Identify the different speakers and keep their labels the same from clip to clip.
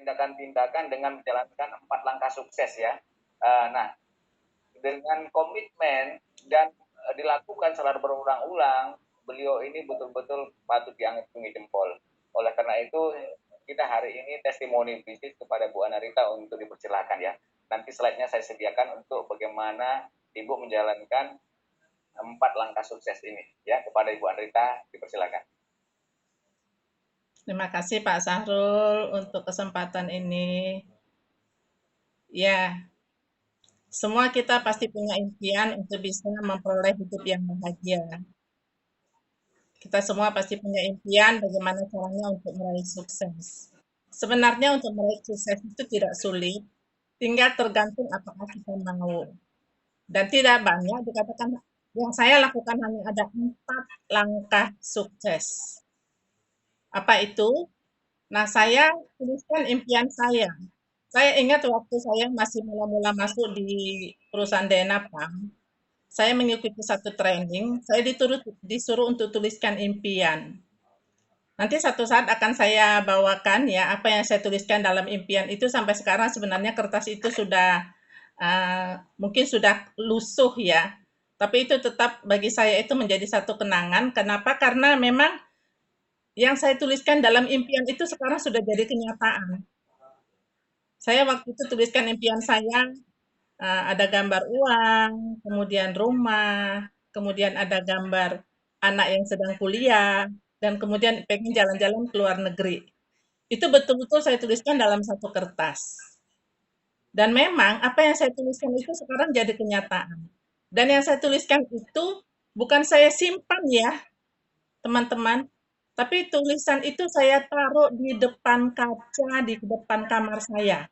Speaker 1: tindakan-tindakan dengan menjalankan 4 langkah sukses ya. Nah, dengan komitmen dan dilakukan secara berulang-ulang, beliau ini betul-betul patut diacungi jempol. Oleh karena itu, kita hari ini testimoni bisnis kepada Bu Anarita untuk dipersilakan ya. Nanti slide-nya saya sediakan untuk bagaimana Ibu menjalankan 4 langkah sukses ini ya. Kepada Ibu Anarita dipersilakan.
Speaker 2: Terima kasih Pak Sahrul untuk kesempatan ini. Ya, semua kita pasti punya impian untuk bisa memperoleh hidup yang bahagia. Kita semua pasti punya impian bagaimana caranya untuk meraih sukses. Sebenarnya untuk meraih sukses itu tidak sulit, tinggal tergantung apakah kita mau. Dan tidak banyak dikatakan yang saya lakukan hanya ada 4 langkah sukses. Apa itu? Nah, saya tuliskan impian saya. Saya ingat waktu saya masih mula-mula masuk di perusahaan DNA PAM, saya mengikuti satu training, saya disuruh untuk tuliskan impian. Nanti satu saat akan saya bawakan ya apa yang saya tuliskan dalam impian itu sampai sekarang sebenarnya kertas itu sudah mungkin sudah lusuh ya. Tapi itu tetap bagi saya itu menjadi satu kenangan. Kenapa? Karena memang yang saya tuliskan dalam impian itu sekarang sudah jadi kenyataan. Saya waktu itu tuliskan impian saya, ada gambar uang, kemudian rumah, kemudian ada gambar anak yang sedang kuliah, dan kemudian pengen jalan-jalan ke luar negeri. Itu betul-betul saya tuliskan dalam satu kertas. Dan memang apa yang saya tuliskan itu sekarang jadi kenyataan. Dan yang saya tuliskan itu bukan saya simpan ya, teman-teman, tapi tulisan itu saya taruh di depan kaca, di depan kamar saya.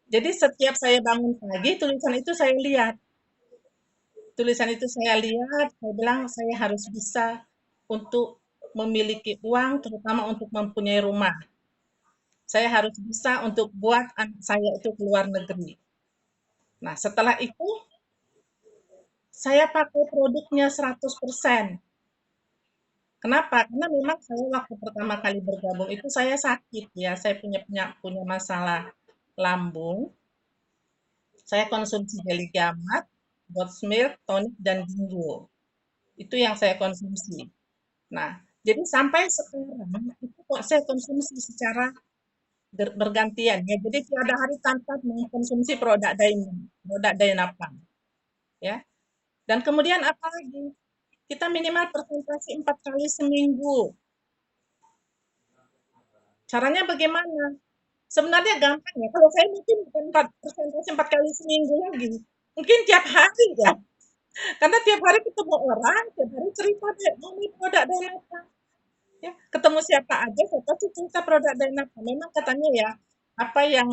Speaker 2: Jadi setiap saya bangun pagi, tulisan itu saya lihat. Tulisan itu saya lihat, saya bilang saya harus bisa untuk memiliki uang, terutama untuk mempunyai rumah. Saya harus bisa untuk buat anak saya itu keluar negeri. Nah, setelah itu saya pakai produknya 100%. Kenapa? Karena memang saya waktu pertama kali bergabung itu saya sakit ya, saya punya masalah lambung. Saya konsumsi Jelly Gamat, Goat's Milk, tonik, dan ginkgo. Itu yang saya konsumsi. Nah, jadi sampai sekarang itu kok saya konsumsi secara bergantian ya. Jadi tiada hari tanpa mengkonsumsi produk Dynapam ya. Dan kemudian apa lagi? Kita minimal presentasi 4 kali seminggu. Caranya bagaimana? Sebenarnya gampang ya. Kalau saya mungkin bukan presentasi 4 kali seminggu lagi. Mungkin tiap hari ya. Karena tiap hari ketemu orang, tiap hari cerita deh, oh ini produk Dynapam. Ya, ketemu siapa aja saya pasti cerita produk Dynapam. Memang katanya ya, apa yang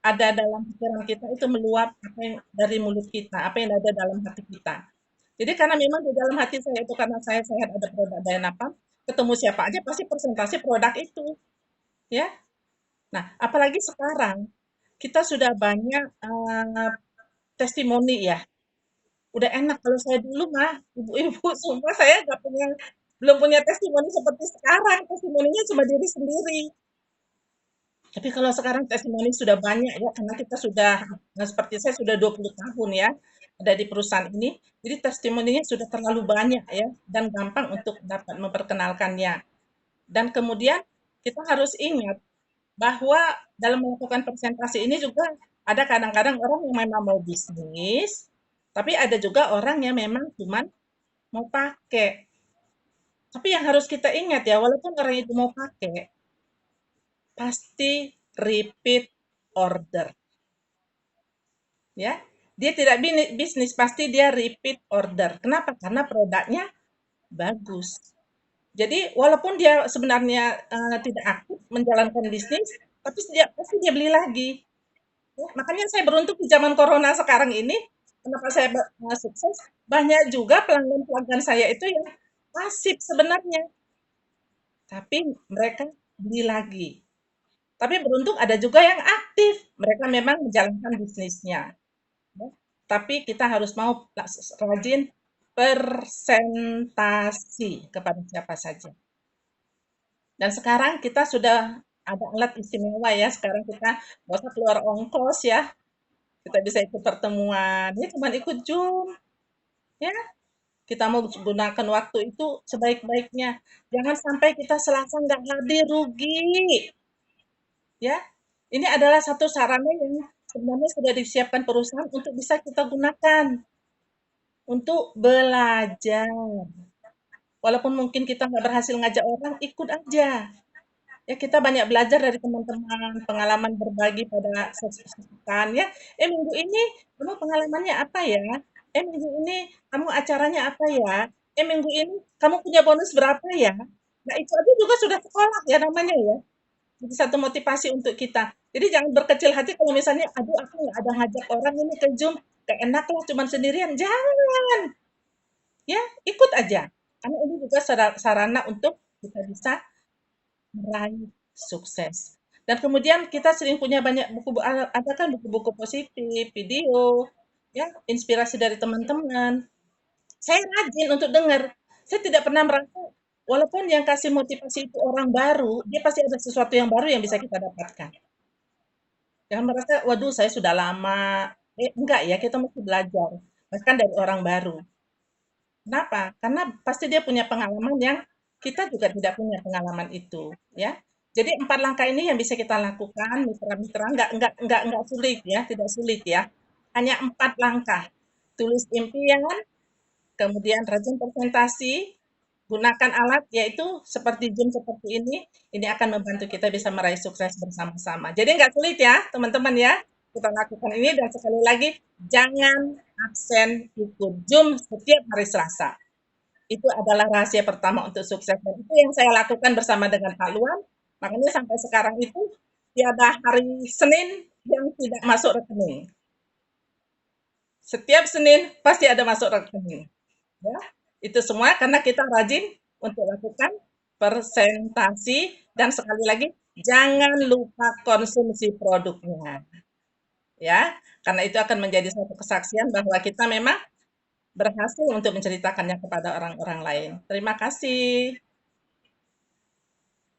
Speaker 2: ada dalam pikiran kita itu meluap apa yang dari mulut kita, apa yang ada dalam hati kita. Jadi karena memang di dalam hati saya itu karena saya sehat ada produk Dynapam, ketemu siapa aja pasti presentasi produk itu, ya. Nah, apalagi sekarang kita sudah banyak testimoni ya. Udah enak kalau saya dulu mah ibu-ibu semua saya nggak punya belum punya testimoni seperti sekarang. Testimoninya cuma diri sendiri. Tapi kalau sekarang testimoni sudah banyak ya, karena kita sudah, nah seperti saya sudah 20 tahun ya, ada di perusahaan ini, jadi testimoninya sudah terlalu banyak ya, dan gampang untuk dapat memperkenalkannya. Dan kemudian kita harus ingat bahwa dalam melakukan presentasi ini juga ada kadang-kadang orang yang memang mau bisnis, tapi ada juga orang yang memang cuma mau pakai. Tapi yang harus kita ingat ya, walaupun orang itu mau pakai, pasti repeat order. Ya, dia tidak bisnis, pasti dia repeat order. Kenapa? Karena produknya bagus. Jadi walaupun dia sebenarnya tidak aktif menjalankan bisnis, tapi pasti dia beli lagi. Ya, makanya saya beruntung di zaman corona sekarang ini, kenapa saya sukses, banyak juga pelanggan-pelanggan saya itu yang pasif sebenarnya, tapi mereka beli lagi. Tapi beruntung ada juga yang aktif, mereka memang menjalankan bisnisnya. Ya. Tapi kita harus mau rajin presentasi kepada siapa saja. Dan sekarang kita sudah ada alat istimewa ya, sekarang kita nggak usah keluar ongkos ya, kita bisa ikut pertemuan, ya cuman ikut Zoom, ya. Kita mau gunakan waktu itu sebaik-baiknya. Jangan sampai kita Selasa nggak hadir, rugi. Ya, ini adalah satu sarana yang sebenarnya sudah disiapkan perusahaan untuk bisa kita gunakan untuk belajar. Walaupun mungkin kita nggak berhasil ngajak orang, ikut aja. Ya, kita banyak belajar dari teman-teman, pengalaman berbagi pada sesekan ya. Minggu ini kamu pengalamannya apa ya? Minggu ini kamu acaranya apa ya? Minggu ini kamu punya bonus berapa ya? Nah, itu aja juga sudah sekolah ya namanya ya. Jadi satu motivasi untuk kita. Jadi jangan berkecil hati kalau misalnya, aduh aku nggak ada ngajak orang ini ke Zoom, gak enak lah cuman sendirian. Jangan, ya ikut aja. Karena ini juga sarana untuk kita bisa meraih sukses. Dan kemudian kita sering punya banyak buku, ada kan buku-buku positif, video, ya, inspirasi dari teman-teman. Saya rajin untuk dengar. Saya tidak pernah merasa, walaupun yang kasih motivasi itu orang baru, dia pasti ada sesuatu yang baru yang bisa kita dapatkan. Jangan merasa, waduh saya sudah lama. Enggak ya, kita mesti belajar. Bahkan dari orang baru. Kenapa? Karena pasti dia punya pengalaman yang kita juga tidak punya pengalaman itu, ya. Jadi 4 langkah ini yang bisa kita lakukan, mitra-mitra, nggak sulit ya, tidak sulit ya. Hanya 4 langkah. Tulis impian, kemudian rajin presentasi, gunakan alat yaitu seperti Zoom seperti ini akan membantu kita bisa meraih sukses bersama-sama. Jadi nggak sulit ya, teman-teman ya. Kita lakukan ini dan sekali lagi, jangan absen ikut Zoom setiap hari Selasa. Itu adalah rahasia pertama untuk sukses dan itu yang saya lakukan bersama dengan Pak Luan. Makanya sampai sekarang itu tiada hari Senin yang tidak masuk rekening. Setiap Senin pasti ada masuk rekening. Ya, itu semua karena kita rajin untuk lakukan presentasi dan sekali lagi jangan lupa konsumsi produknya. Ya, karena itu akan menjadi satu kesaksian bahwa kita memang berhasil untuk menceritakannya kepada orang-orang lain. Terima kasih.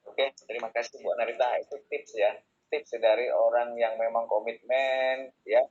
Speaker 1: Oke, terima kasih Bu Narita. Itu tips ya, tips dari orang yang memang komitmen, ya,